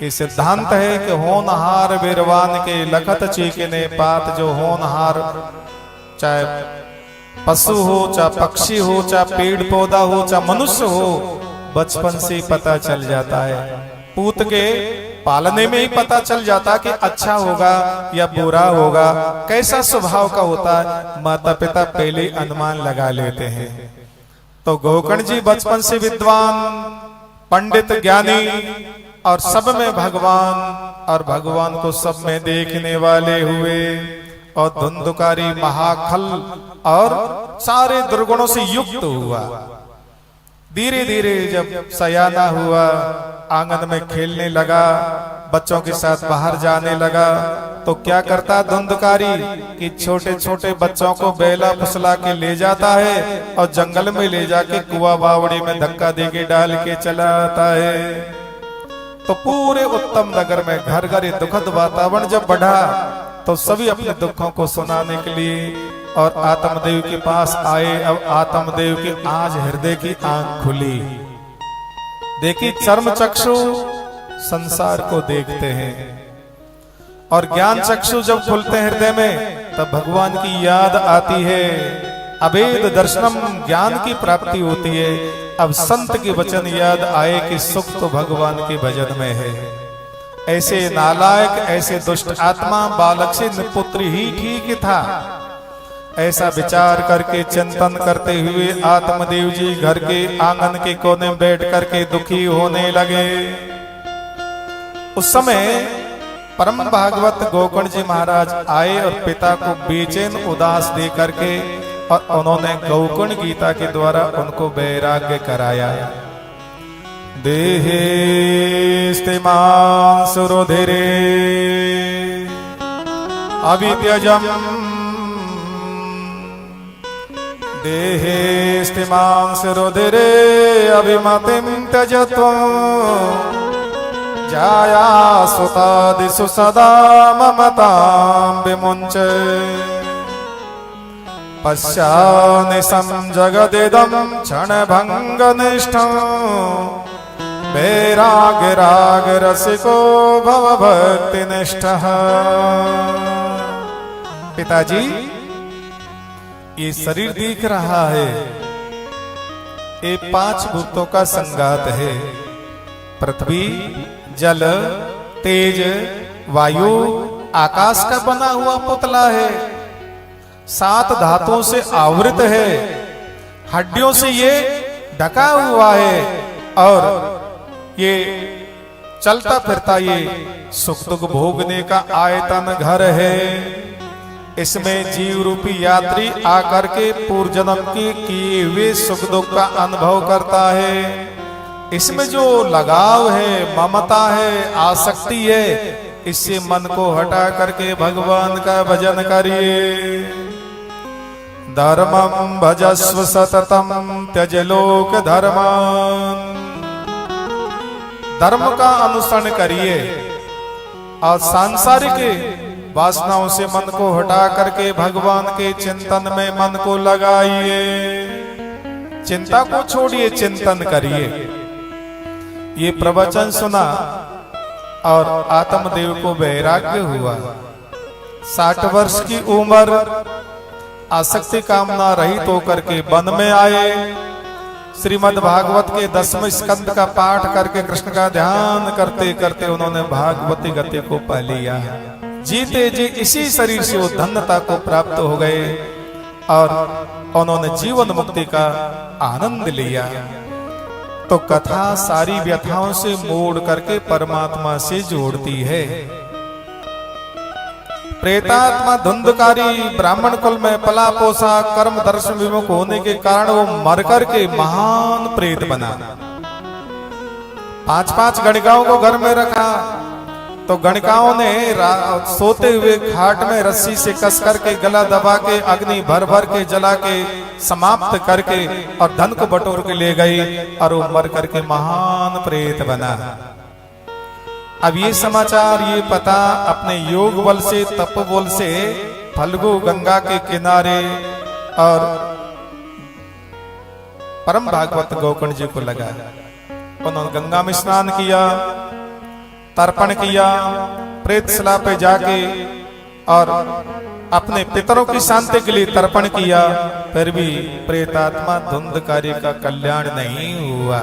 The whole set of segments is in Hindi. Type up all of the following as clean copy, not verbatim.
ये सिद्धांत है कि होनहार बीरवान के लखत चीकने पात। जो होनहार चाहे पशु हो, चाहे पक्षी हो, चाहे पेड़ पौधा हो, चाहे मनुष्य हो, बचपन से ही पता चल जाता है। पूत के पालने में ही पता चल जाता कि अच्छा होगा या बुरा होगा, कैसा स्वभाव का होता है, माता पिता पहले अनुमान लगा लेते हैं। तो गोकर्ण जी बचपन से विद्वान, पंडित, ज्ञानी और सब में भगवान, और भगवान को सब में देखने वाले हुए, और धुंधुकारी महाखल और सारे दुर्गुणों से युक्त हुआ। धीरे धीरे जब सयाना हुआ, आंगन में खेलने लगा, बच्चों के साथ बाहर जाने लगा, तो क्या करता धुंधकारी कि छोटे छोटे बच्चों को बेला फुसला के ले जाता है और जंगल में ले जाके कुआं बावड़ी में धक्का देके डाल के चला आता है। तो पूरे उत्तम नगर में घर घर दुखद वातावरण जब बढ़ा, तो सभी अपने दुखों को सुनाने के लिए और आत्मदेव के पास आए। अब आत्मदेव की आज हृदय की आंख खुली, देखी चर्म चक्षु संसार को देखते हैं, और ज्ञान चक्षु जब खुलते हैं हृदय में, तब भगवान की याद आती है। अभेद दर्शनम, ज्ञान की प्राप्ति होती है। अब संत के वचन याद आए कि सुख तो भगवान के भजन में है। ऐसे नालायक, ऐसे दुष्ट आत्मा बालक से निपुत्र ही ठीक था। ऐसा विचार करके चिंतन करते हुए आत्मदेव जी घर के आंगन के कोने में बैठ करके दुखी होने लगे। उस समय परम भागवत गोकर्ण जी महाराज आए और पिता को बेचैन उदास दे करके, और उन्होंने गोकर्ण गीता के द्वारा उनको वैराग्य कराया। देहे स्तिमां सुरुधिरे अवित्यजम्, देहे स्तिमां सुरुधिरे अभिमतिं त्यजत्वं, जाया सुतादिषु सदा ममतां विमुञ्च। पश्यानिशं जगदिदं क्षणभङ्गनिष्ठं, वैराग्य राग रसिको भव भक्तिनिष्ठः। पिताजी, ये शरीर दिख रहा है, ये 5 भूतों का संगात है। पृथ्वी, जल, तेज, वायु, आकाश का बना हुआ पुतला है। 7 धातुओं से आवृत है, हड्डियों से ये ढका हुआ है, और ये चलता फिरता ये सुख दुख भोगने का आयतन घर है। इसमें जीव रूपी यात्री आकर के पूर्व जन्म के किए हुए सुख दुख का अनुभव करता है। इसमें जो लगाव है, ममता है, आसक्ति है, इससे मन को हटा करके भगवान का भजन करिए। धर्मं भजस्व सततम त्यज लोक धर्मान्, धर्म का अनुसरण करिए और सांसारिक वासनाओं से मन को हटा करके भगवान के चिंतन में मन को लगाइए। चिंता को छोड़िए, चिंतन करिए। ये प्रवचन सुना और आत्मदेव को वैराग्य हुआ। 60 वर्ष की उम्र, आसक्ति कामना रहित होकर के वन में आए। श्रीमद् भागवत के 10वें स्कंद का पाठ करके कृष्ण का ध्यान करते करते उन्होंने भागवती गति को पा लिया। जीते जी इसी शरीर से वो धन्यता को प्राप्त हो गए और उन्होंने जीवन मुक्ति का आनंद लिया। तो कथा सारी व्यथाओं से मोड़ करके परमात्मा से जोड़ती है। प्रेतात्मा धुंधकारी ब्राह्मण कुल में पला पोसा, कर्म दर्शन विमुख होने के कारण वो मर करके महान प्रेत बना। 5-5 गणिकाओं को घर में रखा, तो गणिकाओं ने सोते हुए खाट में रस्सी से कस करके गला दबा के अग्नि भर भर के जला के समाप्त करके और धन को बटोर के ले गई और वो मर करके महान प्रेत बना। अब ये समाचार, ये पता अपने योग बल से, तप बल से फल्गु गंगा के किनारे और परम भागवत गोकर्ण जी को लगा। उन्होंने गंगा में स्नान किया, तर्पण किया, प्रेतशिला पे जाके और अपने पितरों की शांति के लिए तर्पण किया, फिर भी प्रेतात्मा धुंधकारी का कल्याण नहीं हुआ।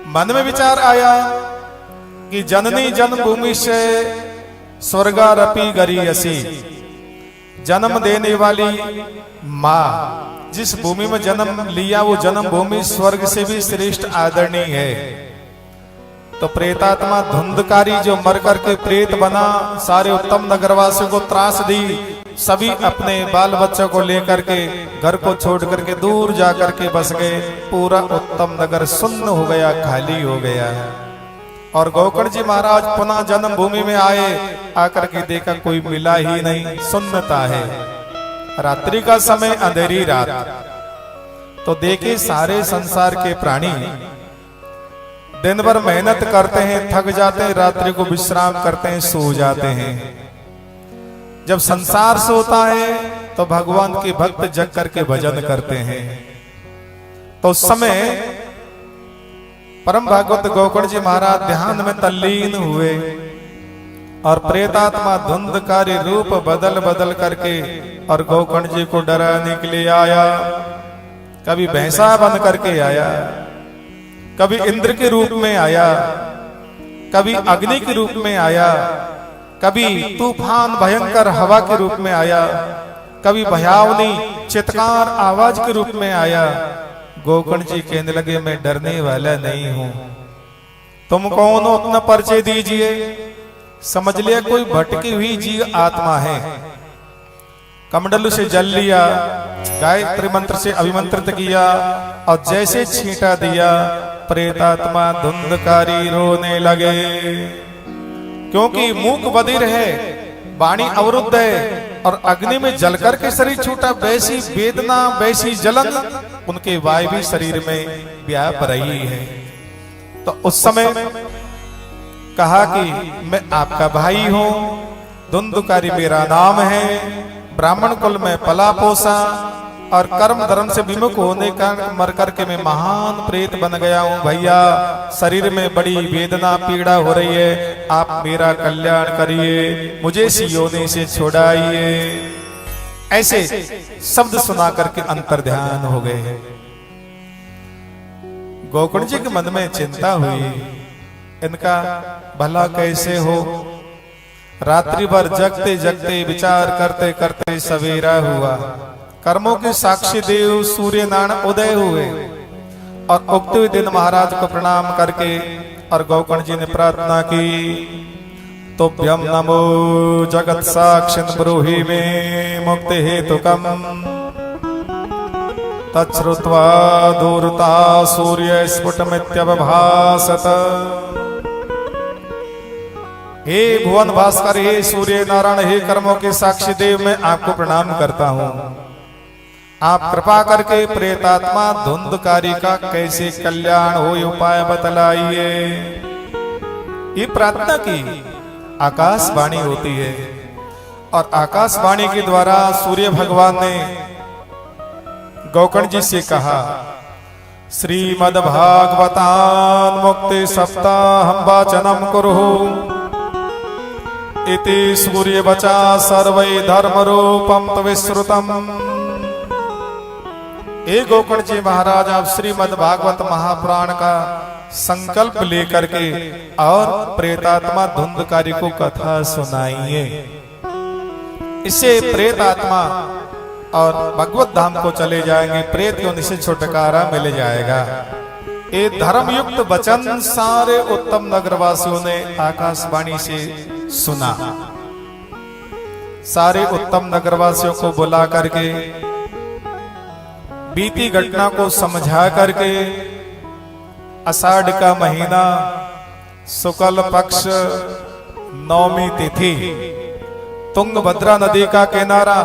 मन में विचार आया कि जननी जन्मभूमि से स्वर्गारपि गरीयसी, जन्म देने वाली माँ जिस भूमि में जन्म लिया वो जन्म भूमि स्वर्ग से भी श्रेष्ठ आदरणीय है। तो प्रेतात्मा धुंधकारी जो मर करके प्रेत बना, सारे उत्तम नगरवासियों को त्रास दी, सभी अपने बाल बच्चों को लेकर के घर को छोड़ करके दूर जा करके बस गए। पूरा उत्तम नगर सुन्न हो गया, खाली हो गया। और गोकर्ण जी महाराज पुनः जन्म भूमि में आए, आकर के देखा कोई मिला ही नहीं, सुन्नता है। रात्रि का समय, अंधेरी रात। तो देखे सारे संसार के प्राणी दिन भर मेहनत करते हैं, थक जाते हैं, रात्रि को विश्राम करते हैं, सो जाते हैं। जब संसार सोता है तो भगवान के भक्त जग करके भजन करते हैं। तो उस समय परम भागवत गोकर्ण जी महाराज ध्यान में तल्लीन हुए और प्रेतात्मा धुंधकारी रूप बदल बदल करके और गोकर्ण जी को डराने के लिए आया। कभी भैंसा बन करके आया, कभी इंद्र के रूप में आया, कभी अग्नि के रूप में आया, कभी तूफान भयंकर हवा के रूप में आया, कभी भयावनी चित्कार आवाज के रूप में आया। गोकर्ण जी कहने लगे मैं डरने वाला नहीं हूं, तुम कौन हो अपना परिचय दीजिए। समझ लिया कोई भटकी हुई जीव आत्मा है। कमंडलू से जल लिया, गायत्री मंत्र से अभिमंत्रित किया और जैसे छींटा दिया प्रेतात्मा धुंधकारी रोने लगे। क्योंकि मूक बधिर है, वाणी अवरुद्ध है और अग्नि में जलकर के शरीर छूटा, वैसी वेदना वैसी जलन उनके वायवी शरीर में व्याप रही है। तो उस समय कहा कि मैं आपका भाई हूं, धुंधकारी मेरा नाम है, ब्राह्मण कुल में पला पोसा और कर्म धर्म से विमुख होने का मर करके मैं महान प्रेत बन गया हूं। भैया शरीर में बड़ी वेदना पीड़ा हो रही है, आप मेरा कल्याण करिए, मुझे इस योनि से छुड़ाइए। ऐसे शब्द सुना करके अंतर ध्यान हो गए। गोकर्ण जी के मन में चिंता हुई, इनका भला कैसे हो। रात्रि भर जगते जगते विचार करते करते सवेरा हुआ। कर्मों के साक्षी देव सूर्य नारायण उदय हुए और उगते हुए दिन महाराज को प्रणाम करके और गोकर्ण जी ने प्रार्थना की, तुभ्यं नमो जगत साक्षिन् ब्रूहि मे मुक्ति हेतुकम्। तच्छ्रुत्वा दूरता सूर्य स्फुटमित्यवभासत। हे भुवन भास्कर, हे सूर्य नारायण, हे कर्मों के साक्षी देव, मैं आपको प्रणाम करता हूं। आप कृपा करके प्रेतात्मा धुंधकारी का कैसे कल्याण हो उपाय बतलाइए। ये प्रार्थना की आकाशवाणी होती है और आकाशवाणी के द्वारा सूर्य भगवान ने गोकर्ण जी से कहा, श्रीमद्भागवतान् मुक्ति सप्ताहं वाचनं कुरु इति सूर्य वचा सर्वै धर्म रूपम तविश्रुतम। ए गोकर्ण जी महाराज, आप श्रीमद् भागवत महापुराण का संकल्प लेकर के और प्रेतात्मा धुंधकारी को कथा सुनाइए। इससे प्रेतात्मा और भगवत धाम को चले जाएंगे, प्रेत योनि से छुटकारा मिल जाएगा। ये धर्मयुक्त वचन सारे उत्तम नगरवासियों ने आकाशवाणी से सुना। सारे उत्तम नगरवासियों को बुला करके बीती घटना को समझा करके आषाढ़ का महीना, शुक्ल पक्ष, नवमी तिथि, तुंगभद्रा नदी का किनारा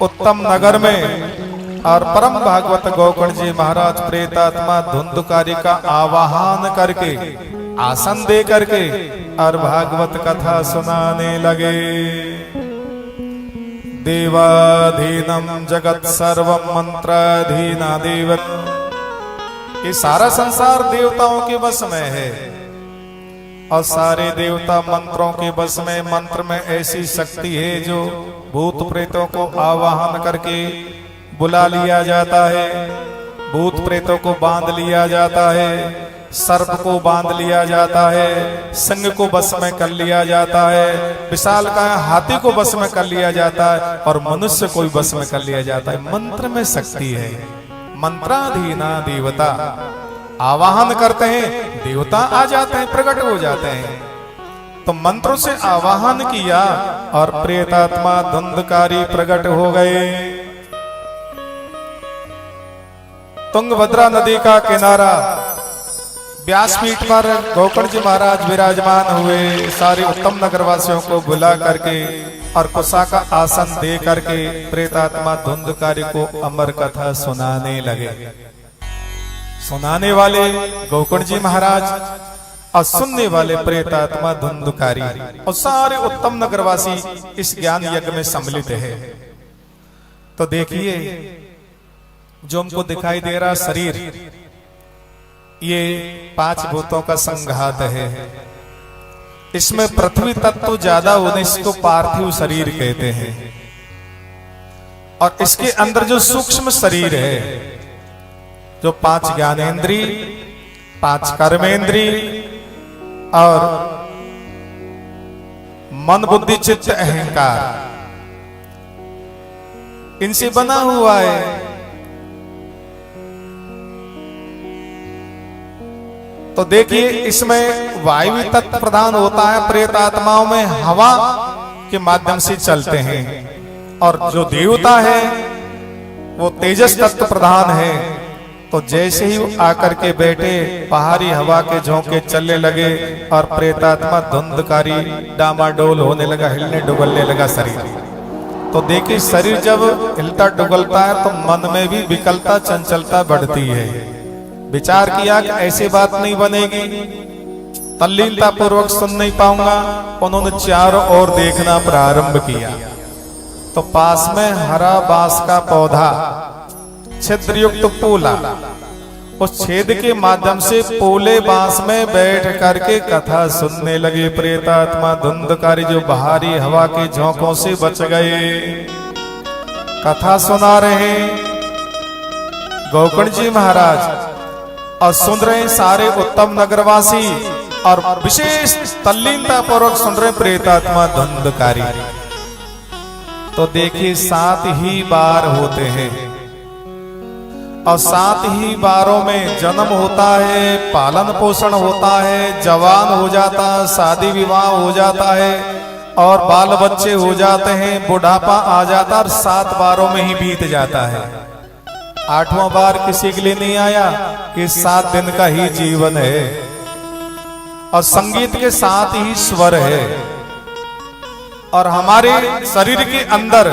उत्तम नगर में और परम भागवत गोकर्ण जी महाराज प्रेतात्मा धुंधकारी का आवाहन करके आसन दे करके और भागवत कथा सुनाने लगे। देवाधीनम जगत सर्वम मंत्राधीना देव। ये सारा संसार देवताओं के वश में है। और सारे देवता मंत्रों के बस में, मंत्र में ऐसी शक्ति है जो भूत प्रेतों को आवाहन करके बुला लिया जाता है, भूत प्रेतों को बांध लिया जाता है, सर्प को बांध लिया जाता है, सिंह को बस में कर लिया जाता है, विशालकाय हाथी को बस में कर लिया जाता है और मनुष्य को बस में कर लिया जाता है। मंत्र में शक्ति है। मंत्राधीना देवता, आवाहन करते हैं देवता आ जाते हैं, प्रकट हो जाते हैं। तो मंत्रों से आवाहन किया और प्रेतात्मा धुंधकारी प्रकट हो गए। तुंगभद्रा नदी का किनारा, व्यासपीठ पर गोकर्ण जी महाराज विराजमान हुए। सारे उत्तम नगरवासियों को बुला करके और कुशा का आसन दे करके प्रेतात्मा धुंधकारी को अमर कथा सुनाने लगे। सुनाने वाले गोकर्ण जी महाराज और सुनने वाले प्रेतात्मा धुंधकारी, और सारे उत्तम नगरवासी इस ज्ञान यज्ञ में सम्मिलित है। तो देखिए, जो हमको दिखाई दे रहा शरीर, ये 5 भूतों का संघात है। इसमें पृथ्वी तत्व ज्यादा होने से तो पार्थिव शरीर कहते हैं, और इसके अंदर जो सूक्ष्म शरीर है, जो 5 ज्ञानेंद्री, 5 कर्मेंद्री और मन बुद्धि चित्त अहंकार, इनसे बना हुआ है। तो देखिए, इसमें वायु तत्व प्रधान होता है। प्रेत आत्माओं में हवा के माध्यम से चलते हैं, और जो देवता है वो तेजस तत्व प्रधान है। तो जैसे ही आकर के बैठे, पहाड़ी हवा के झोंके चलने लगे और प्रेतात्मा धुंधकारी डामाडोल होने लगा, हिलने डुगलने लगा शरीर। तो देखिए, शरीर जब हिलता डुगलता है तो मन में भी विकलता चंचलता बढ़ती है। विचार किया कि ऐसी बात नहीं बनेगी, तल्लीनता पूर्वक सुन नहीं पाऊंगा। उन्होंने चारों ओर देखना प्रारंभ किया। तो पास में हरा बांस का पौधा, छिद्रयुक्त पोला, उस छेद के माध्यम से पोले बांस में बैठ करके कथा सुनने लगे प्रेतात्मा धुंधकारी, जो बाहरी हवा के झोंकों से बच गए। कथा सुना रहे गोकर्ण जी महाराज, और सुन रहे सारे उत्तम नगरवासी, और विशेष तल्लीनता पूर्वक सुन रहे प्रेतात्मा धुंधकारी। तो देखिए, 7 ही बार होते हैं, और 7 ही बारों में जन्म होता है, पालन पोषण होता है, जवान हो जाता है, शादी विवाह हो जाता है, और बाल बच्चे हो जाते हैं, बुढ़ापा आ जाता है, और 7 बारों में ही बीत जाता है। 8वां बार किसी के लिए नहीं आया कि 7 दिन का ही जीवन है, और संगीत के 7 ही स्वर है। और हमारे शरीर के अंदर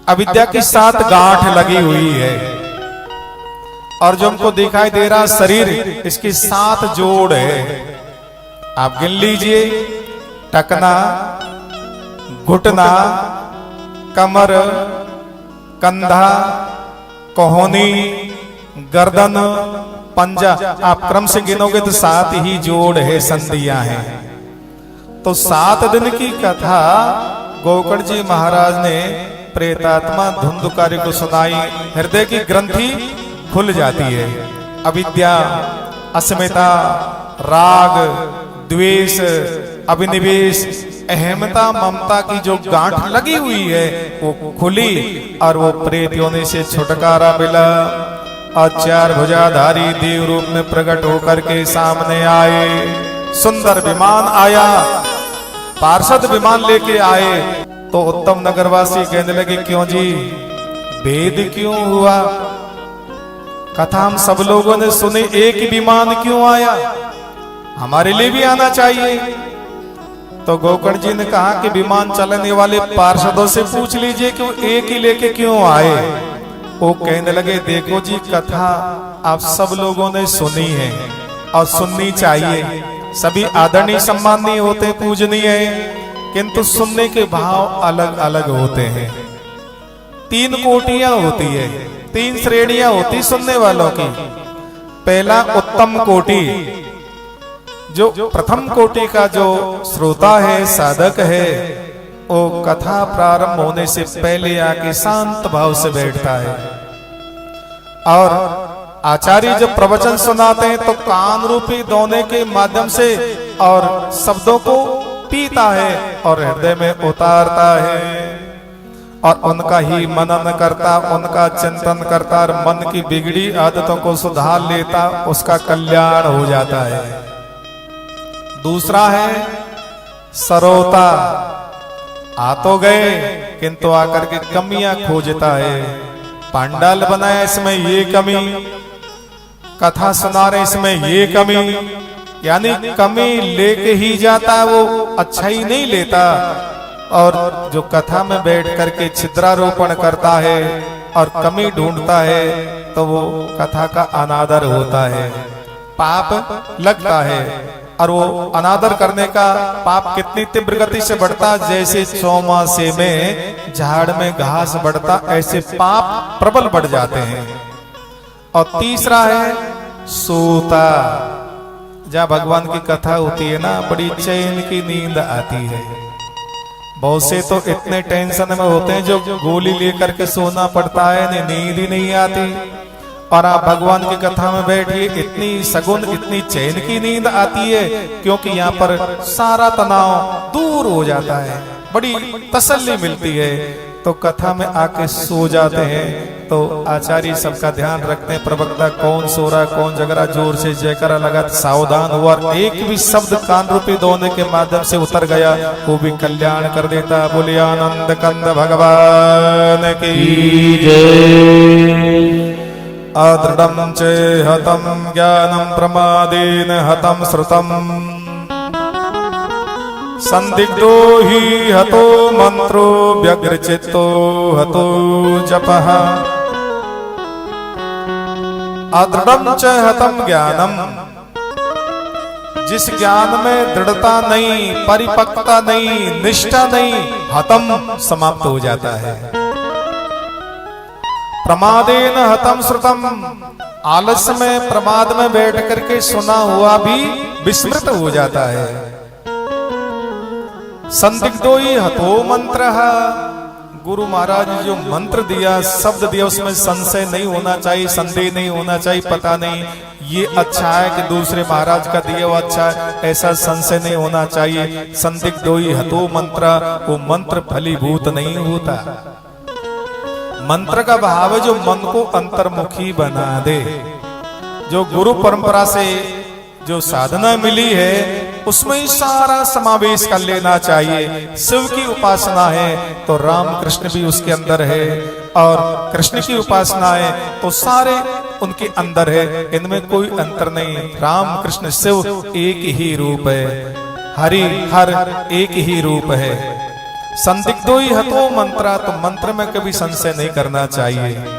अविद्या की 7 गांठ लगी हुई है, और जो हमको दिखाई दे रहा शरीर, इसकी 7 जोड़ है। आप गिन लीजिए, टकना, घुटना, कमर, कंधा, कोहनी, गर्दन, पंजा। आप क्रम से गिनोगे तो 7 ही जोड़ है, संधियां हैं। तो 7 दिन की कथा गोकर्ण जी महाराज ने प्रेतात्मा धुंधकारी को सुनाई। हृदय की ग्रंथि खुल जाती है। अविद्या, अस्मिता, राग, द्वेष, अभिनिवेश, अहमता, ममता की जो गांठ लगी हुई है वो खुली, और वो प्रेत योनि से छुटकारा मिला, और 4 भुजाधारी देव रूप में प्रकट होकर के सामने आए। सुंदर विमान आया, पार्षद विमान लेके आए। तो उत्तम नगरवासी कहने लगे, क्यों जी, भेद क्यों हुआ? कथा हम सब लोगों ने सुनी, एक विमान क्यों आया? हमारे लिए भी आना चाहिए। तो गोकर्ण जी ने कहा कि विमान चलने वाले पार्षदों से पूछ लीजिए कि वो एक ही लेके क्यों आए। वो कहने लगे, देखो जी, कथा आप सब लोगों ने सुनी है और सुननी चाहिए। सभी आदरणीय सम्माननीय होते, पूजनीय है, किंतु सुनने के भाव अलग अलग होते हैं। 3 कोटियां होती है, 3 श्रेणियां होती सुनने वालों की। पहला उत्तम कोटि, जो प्रथम कोटि का जो श्रोता है, साधक है, वो कथा प्रारंभ होने से पहले आके शांत भाव से बैठता है। और आचार्य जब प्रवचन सुनाते हैं तो कान रूपी दोने के माध्यम से और शब्दों को पीता है और हृदय में उतारता है और उनका ही मनन करता, उनका चिंतन करता और मन की बिगड़ी आदतों को सुधार लेता, उसका कल्याण हो जाता है। दूसरा है सरोता, आ तो गए किंतु आकर के कमियां खोजता है। पांडाल बनाया, इसमें ये कमी, कथा सुना रहे इसमें ये कमी, यानी कमी लेके ही जाता, वो अच्छा ही नहीं लेता। और जो कथा में बैठ करके छिद्रारोपण करता है और कमी ढूंढता है तो वो कथा का अनादर होता है, पाप लगता है। और वो अनादर करने का पाप कितनी तीव्र गति से बढ़ता, जैसे चौमासे में झाड़ में घास बढ़ता, ऐसे पाप प्रबल बढ़ जाते हैं। और तीसरा है सोता, जहाँ भगवान की कथा होती है ना, बड़ी चैन की नींद आती है। बहुत से तो इतने टेंशन में होते हैं जो गोली लेकर के सोना पड़ता है, नींद ही नहीं आती। और आप भगवान की कथा में बैठिए, इतनी सगुन, इतनी चैन की नींद आती है, क्योंकि यहाँ पर सारा तनाव दूर हो जाता है, बड़ी तसल्ली मिलती है। तो कथा में आके सो जाते हैं। तो आचार्य सबका ध्यान रखते हैं, प्रवक्ता कौन सो रहा, कौन जग रहा, जोर से जयकारा लगा, सावधान हुआ, एक भी शब्द कान रूपी दोने के माध्यम से उतर गया, वो भी कल्याण कर देता। बोले आनंद कंद भगवान की जय। अदृढ़ं चेहतं ज्ञानं प्रमादेन हतं श्रुतं, संदिग्धो हि हतो मंत्रो व्यग्रचित्तो हतो जपः। अदृढ़ं च हतं ज्ञानम, जिस ज्ञान में दृढ़ता नहीं, परिपक्वता नहीं, निष्ठा नहीं, हतम समाप्त हो जाता है। प्रमादेन हतम श्रुतम, आलस्य में प्रमाद में बैठ करके सुना हुआ भी विस्मृत हो जाता है। संदिग्धो ही हतो मंत्र, गुरु महाराज जो मंत्र दिया, शब्द दिया, उसमें संशय नहीं होना चाहिए, संदेह नहीं होना चाहिए, पता नहीं ये अच्छा है कि दूसरे महाराज का दिया हुआ अच्छा है, ऐसा संशय नहीं होना चाहिए। संदिग्धो ही हतो मंत्र, वो मंत्र फलीभूत नहीं होता। मंत्र का भाव है जो मन को अंतर्मुखी बना दे। जो गुरु परंपरा से जो साधना मिली है उसमें ही सारा समावेश कर लेना चाहिए। शिव की उपासना है तो राम कृष्ण भी उसके अंदर है, और कृष्ण की उपासना है तो सारे उनके अंदर है, इनमें कोई अंतर नहीं। राम कृष्ण शिव एक ही रूप है, हरि हर एक ही रूप है। संदिग्धो ही हतो मंत्रा, तो मंत्र में कभी संशय नहीं करना चाहिए।